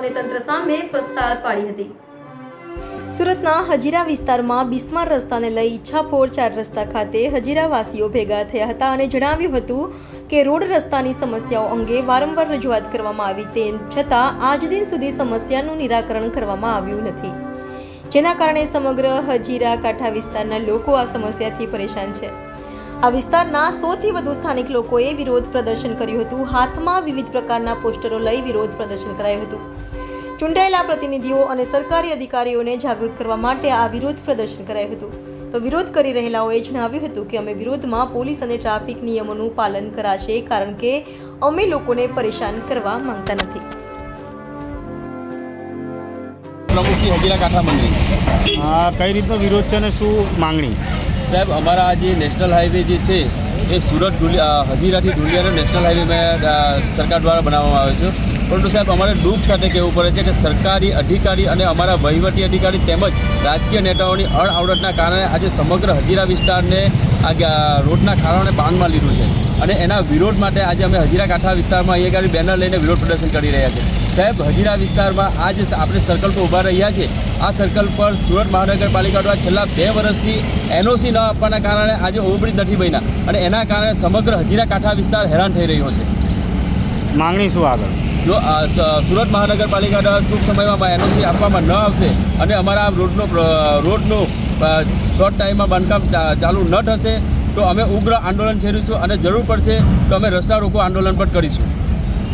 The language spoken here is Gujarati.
અને તંત્ર સામે પસ્તાળ પાડી હતી। સુરતના હજીરા વિસ્તારમાં બિસ્માર રસ્તાને લઈ ઈચ્છાપોર 4 રસ્તા ખાતે હજીરાવાસીઓ ભેગા થયા હતા અને જણાવ્યું હતું કે રોડ રસ્તાની સમસ્યાઓ અંગે વારંવાર રજૂઆત કરવામાં આવી, તેમ છતાં આજ દિન સુધી સમસ્યાનું નિરાકરણ કરવામાં આવ્યું નથી, જેના કારણે સમગ્ર હજીરા કાંઠા વિસ્તારના લોકો આ સમસ્યાથી પરેશાન છે। આ વિસ્તારના 100થી વધુ સ્થાનિક લોકોએ વિરોધ પ્રદર્શન કર્યું હતું। હાથમાં વિવિધ પ્રકારના પોસ્ટરો લઈ વિરોધ પ્રદર્શન કરાયું હતું। ચૂંટાયેલા પ્રતિનિધિઓ અને સરકારી અધિકારીઓને જાગૃત કરવા માટે આ વિરોધ પ્રદર્શન કરાયું હતું। તો વિરોધ કરી રહેલાઓએ જણાવ્યું હતું કે અમે વિરોધમાં પોલીસ અને ટ્રાફિક નિયમોનું પાલન કરાશે, કારણ કે અમે લોકોને પરેશાન કરવા માંગતા નથી। પ્રમુખ શ્રી હજીરા કાંઠા મંત્રી, કઈ રીતનો વિરોધ છે અને શું માંગણી? સાહેબ, અમારા આ જે નેશનલ હાઈવે જે છે એ સુરત હજીરાથી ઢુલિયાનો નેશનલ હાઈવે સરકાર દ્વારા બનાવવામાં આવે છે, પરંતુ સાહેબ અમારે દુઃખ સાથે કહેવું પડે છે કે સરકારી અધિકારી અને અમારા વહીવટી અધિકારી તેમજ રાજકીય નેતાઓની અણઆવડતના કારણે આજે સમગ્ર હજીરા વિસ્તારને આ રોડના કારણે બાનમાં લીધું છે અને એના વિરોધ માટે આજે અમે હજીરા કાંઠા વિસ્તારમાં અહીંયા આગળ બેનર લઈને વિરોધ પ્રદર્શન કરી રહ્યા છીએ। સાહેબ, હજીરા વિસ્તારમાં આ જે આપણે સર્કલ પર ઊભા રહ્યા છે, આ સર્કલ પર સુરત મહાનગરપાલિકા દ્વારા છેલ્લા 2 વર્ષથી NOC ન આપવાના કારણે આજે ઓવરબ્રિજ નથી બન્યા અને એના કારણે સમગ્ર હજીરા કાંઠા વિસ્તાર હેરાન થઈ રહ્યો છે। માંગણી શું આગળ? જો સુરત મહાનગરપાલિકા દ્વારા ટૂંક સમયમાં NOC આપવામાં ન આવશે અને અમારા રોડનું શોર્ટ ટાઈમમાં બાંધકામ ચાલુ ન થશે તો અમે ઉગ્ર આંદોલન છેડીશું અને જરૂર પડશે તો અમે રસ્તા રોકો આંદોલન પણ કરીશું।